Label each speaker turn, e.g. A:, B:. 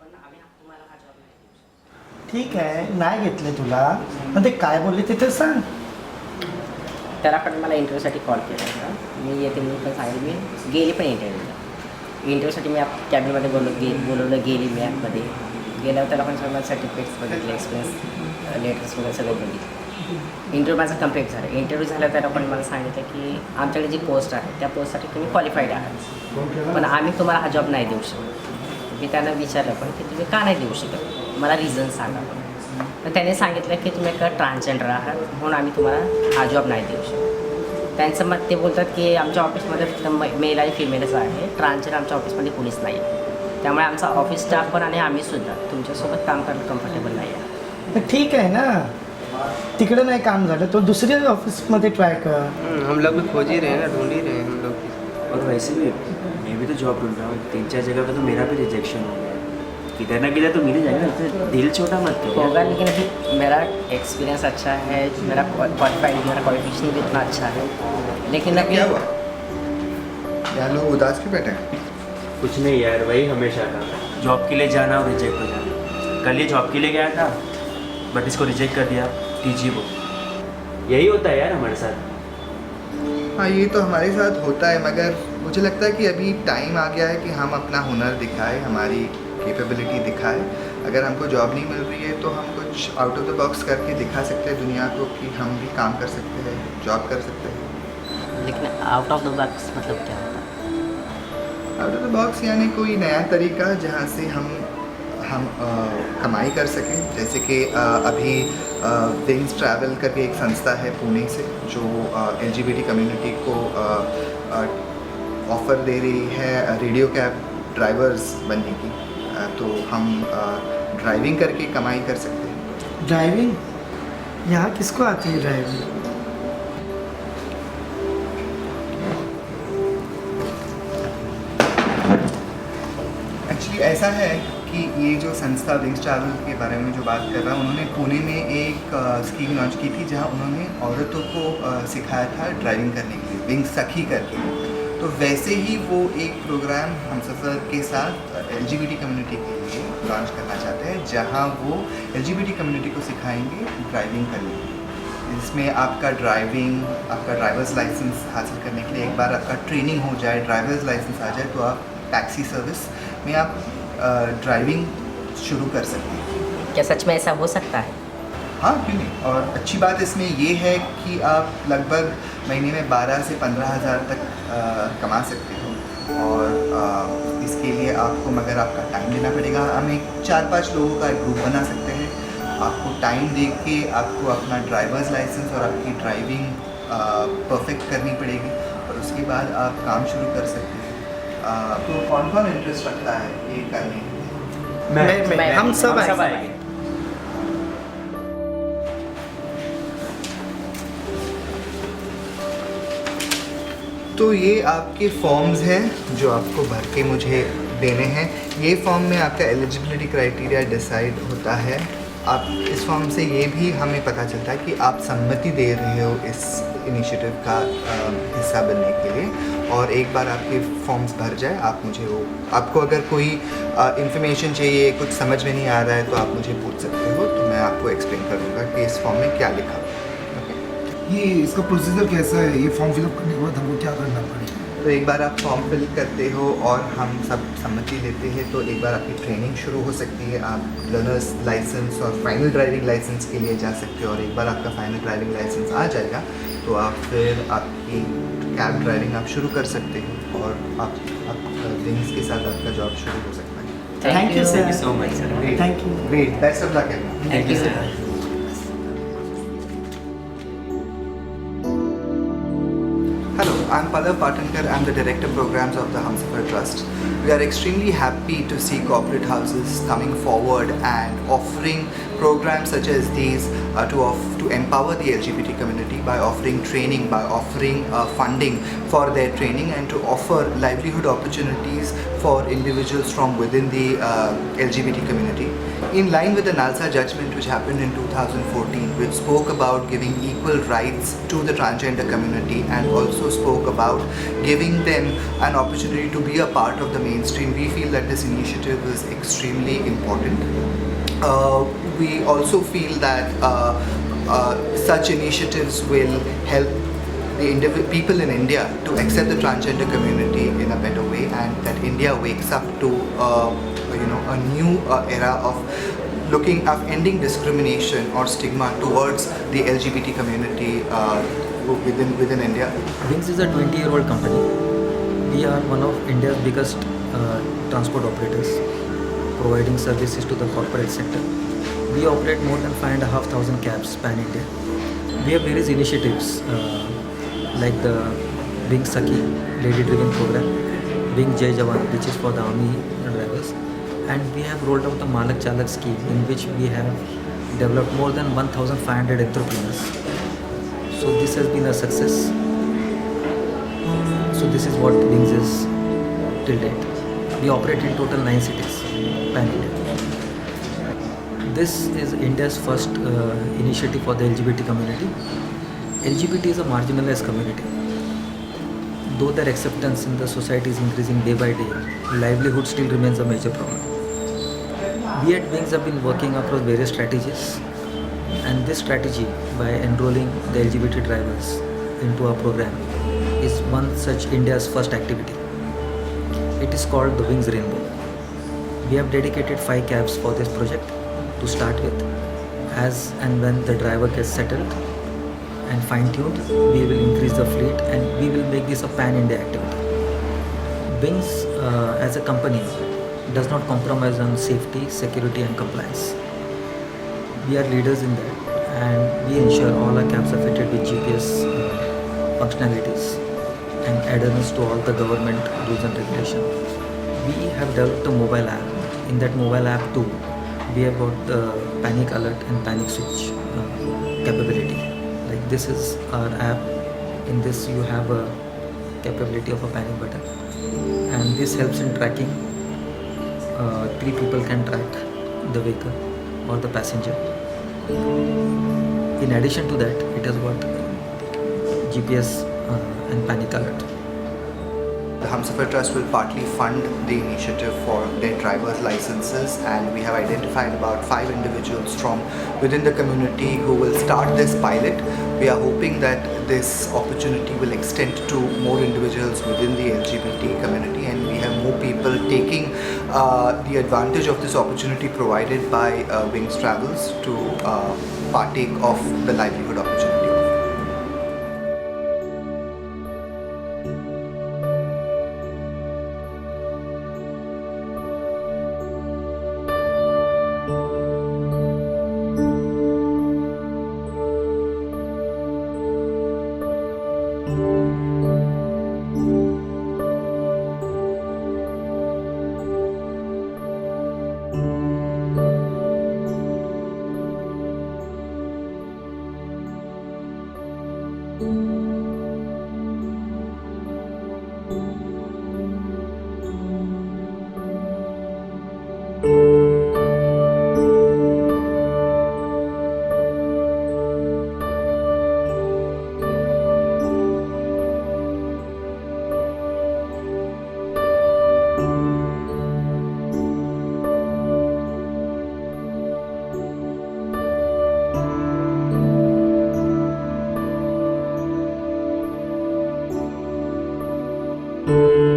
A: पण आम्ही तुम्हाला हा जॉब नाही देऊ शकत.
B: ठीक आहे, नाही घेतले तुला, पण ते काय बोलले ते तर सांग.
A: त्याला पण मला इंटरव्ह्यूसाठी कॉल केला होता. मी येते म्हणून पण सांगितलं, मी गेली पण इंटरव्ह्यूसाठी मी कॅबिनमध्ये बोलवलं गेली मी ॲपमध्ये गेल्यावर त्याला पण सगळं सर्टिफिकेट्स बघितले, एक्सपिरियन्स लेटर्स वगैरे सगळं बघितलं. इंटरव्ह्यू माझा कंप्लीट झाला. इंटरव्ह्यू झाल्यावर त्याला पण मला सांगितलं की आमच्याकडे जी पोस्ट आहे त्या पोस्टसाठी तुम्ही क्वालिफाईड आहात, पण आम्ही तुम्हाला हा जॉब नाही देऊ शकत. मी त्यांना विचारलं पण की तुम्ही का नाही देऊ शकत, मला रिझन सांगा. पण त्याने सांगितलं की तुम्ही एक ट्रान्सजेंडर आहात म्हणून आम्ही तुम्हाला हा जॉब नाही देऊ शकत. त्यांचं मत ते बोलतात की आमच्या ऑफिसमध्ये फक्त मेल आणि फिमेलच आहे, ट्रान्सजेंडर आमच्या ऑफिसमध्ये कोणीच नाही आहे. त्यामुळे आमचा ऑफिस स्टाफ पण आणि आम्हीसुद्धा तुमच्यासोबत काम करायला कम्फर्टेबल नाही आहे.
B: तर ठीक आहे ना, तिकडे नाही काम झालं तो दुसऱ्या ऑफिसमध्ये ट्राय कर.
C: हम लोग भी खोज ही रहे हैं ना, ढूंढ ही रहे हैं हम लोग भी.
D: और वैसे भी मैं भी तो जॉब ढूंढ रहा हूँ, 3-4 जगह पे तो मेरा भी रिजेक्शन हो गया. किधर ना किधर तो मिल ही जाएगा, तो दिल छोटा मत करो.
A: होगा, लेकिन अभी मेरा एक्सपीरियंस अच्छा है, मेरा क्वालिफिकेशन भी इतना अच्छा है, लेकिन अभी
E: क्या हुआ यार, लोग उदास क्यों बैठे हैं?
D: कुछ नहीं यार, वही हमेशा का जॉब के लिए जाना और रिजेक्ट हो जाना. कल ये जॉब के लिए गया था बट इसको रिजेक्ट कर दिया टीजी को. यही होता है यार हमारे साथ.
E: हाँ, ये तो हमारे साथ होता है, मगर मुझे लगता है कि अभी टाइम आ गया है कि हम अपना हुनर दिखाएं, हमारी कैपेबिलिटी दिखाएं. अगर हमको जॉब नहीं मिल रही है तो हम कुछ आउट ऑफ द बॉक्स करके दिखा सकते हैं दुनिया को कि हम भी काम कर सकते हैं, जॉब कर सकते हैं.
A: लेकिन आउट ऑफ द बॉक्स मतलब क्या होता है?
E: आउट ऑफ द बॉक्स यानी कोई नया तरीका जहाँ से हम कमाई कर सकें. जैसे कि अभी विंग्स ट्रैवल करके एक संस्था है पुणे से जो LGBT कम्युनिटी को ऑफ़र दे रही है रेडियो कैब ड्राइवर्स बनने की. तो हम ड्राइविंग करके कमाई कर सकते हैं.
B: ड्राइविंग यहाँ किसको आती है ड्राइविंग?
E: एक्चुअली ऐसा है कि ये जो संस्था विंग्स ट्रैवल के बारे में जो बात कर रहा हूँ, उन्होंने पुणे में एक स्कीम लॉन्च की थी जहाँ उन्होंने औरतों को सिखाया था ड्राइविंग करने के लिए, विंग्स सखी करके. तो वैसे ही वो एक प्रोग्राम हमसफ़र के साथ LGBT कम्युनिटी के लिए लॉन्च करना चाहते हैं, जहाँ वो LGBT कम्युनिटी को सिखाएंगे ड्राइविंग करने के लिए. इसमें आपका ड्राइवर्स लाइसेंस हासिल करने के लिए एक बार आपका ट्रेनिंग हो जाए, ड्राइवर्स लाइसेंस आ जाए, तो आप टैक्सी सर्विस में आप ड्राइविंग शुरू कर सकते हैं.
A: क्या सच में ऐसा हो सकता है?
E: हाँ, क्यों नहीं. और अच्छी बात इसमें ये है कि आप लगभग महीने में 12 से 15 हज़ार तक कमा सकते हो. और इसके लिए आपको मगर आपका टाइम देना पड़ेगा. हम एक 4-5 लोगों का एक ग्रुप बना सकते हैं. आपको टाइम दे के आपको अपना ड्राइवर्स लाइसेंस और आपकी ड्राइविंग परफेक्ट करनी पड़ेगी और उसके बाद आप काम शुरू कर सकते हैं. तो कौन कौन इंटरेस्ट रखता है ये करने के लिए?
B: हम सब आए.
D: आएंगे.
E: तो ये आपके फॉर्म्स हैं जो आपको भर के मुझे देने हैं. ये फॉर्म में आपका एलिजिबिलिटी क्राइटेरिया डिसाइड होता है. आप इस फॉर्म से ये भी हमें पता चलता है कि आप सम्मति दे रहे हो इस इनिशिएटिव का हिस्सा बनने के लिए. और एक बार आपके फॉर्म्स भर जाए, आप मुझे वो आपको अगर कोई इन्फॉर्मेशन चाहिए, कुछ समझ में नहीं आ रहा है तो आप मुझे पूछ सकते हो, तो मैं आपको एक्सप्लेन करूँगा कि इस फॉर्म में क्या लिखा हुआ है.
F: ये इसका प्रोसीजर कैसा है? ये फॉर्म फिलअप करने के बाद हमको क्या करना पड़ेगा?
E: तो एक बार आप फॉर्म फिल करते हो और हम सब सम्मति लेते हैं तो एक बार आपकी ट्रेनिंग शुरू हो सकती है. आप लर्नर्स लाइसेंस और फाइनल ड्राइविंग लाइसेंस के लिए जा सकते हो. और एक बार आपका फाइनल ड्राइविंग लाइसेंस आ जाएगा तो आप फिर आपकी कैब ड्राइविंग आप शुरू कर सकते हो और आप विंग्स के साथ आपका जॉब शुरू हो सकता है.
B: Thank you sir.
D: so much, sir.
B: Thank you.
E: Great, best of luck everyone.
D: Thank you, sir.
E: Hello, I'm Pallav Patankar. I'm the Director Programs of the Humsafar Trust. We are extremely happy to see corporate houses coming forward and offering programs such as these to empower the LGBT community by offering training, by offering funding for their training, and to offer livelihood opportunities for individuals from within the LGBT community. In line with the NALSA judgment which happened in 2014, which spoke about giving equal rights to the transgender community and also spoke about giving them an opportunity to be a part of the mainstream, we feel that this initiative is extremely important. We also feel that such initiatives will help the people in India to accept the transgender community in a better way, and that India wakes up to a new era of ending discrimination or stigma towards the LGBT community within India.
G: Wings is a 20-year-old company. We are one of India's biggest transport operators, providing services to the corporate sector. We operate more than 5,500 cabs pan-India. We have various initiatives like the Wings Sakhi lady-driven program, Wings Jai Jawan, which is for the army drivers, and we have rolled out the Malak Chalak scheme, in which we have developed more than 1,500 entrepreneurs. So this has been a success. So this is what Wings is till date. We operate in total 9 cities, pan-India. This is India's first initiative for the LGBT community. LGBT is a marginalized community. Though their acceptance in the society is increasing day by day, livelihood still remains a major problem. We at Wings have been working across various strategies, and this strategy, by enrolling the LGBT drivers into our program, is one such India's first activity. It is called the Wings Rainbow. We have dedicated 5 cabs for this project to start with. As and when the driver gets settled and fine-tuned, we will increase the fleet and we will make this a pan-India activity. Wings as a company does not compromise on safety, security and compliance. We are leaders in that, and we ensure all our cabs are fitted with GPS functionalities and adherence to all the government rules and regulations. We have developed a mobile app. In that mobile app too, we have got the panic alert and panic switch capability. Like, this is our app. In this you have a capability of a panic button, and this helps in tracking. 3 people can track the vehicle or the passenger. In addition to that, it has got GPS and panic alert.
E: The Humsafar Trust will partly fund the initiative for their driver's licenses, and we have identified about 5 individuals from within the community who will start this pilot. We are hoping that this opportunity will extend to more individuals within the LGBT community, and we have more people taking the advantage of this opportunity provided by Wings Travels to partake of the livelihood opportunity.
H: Thank you.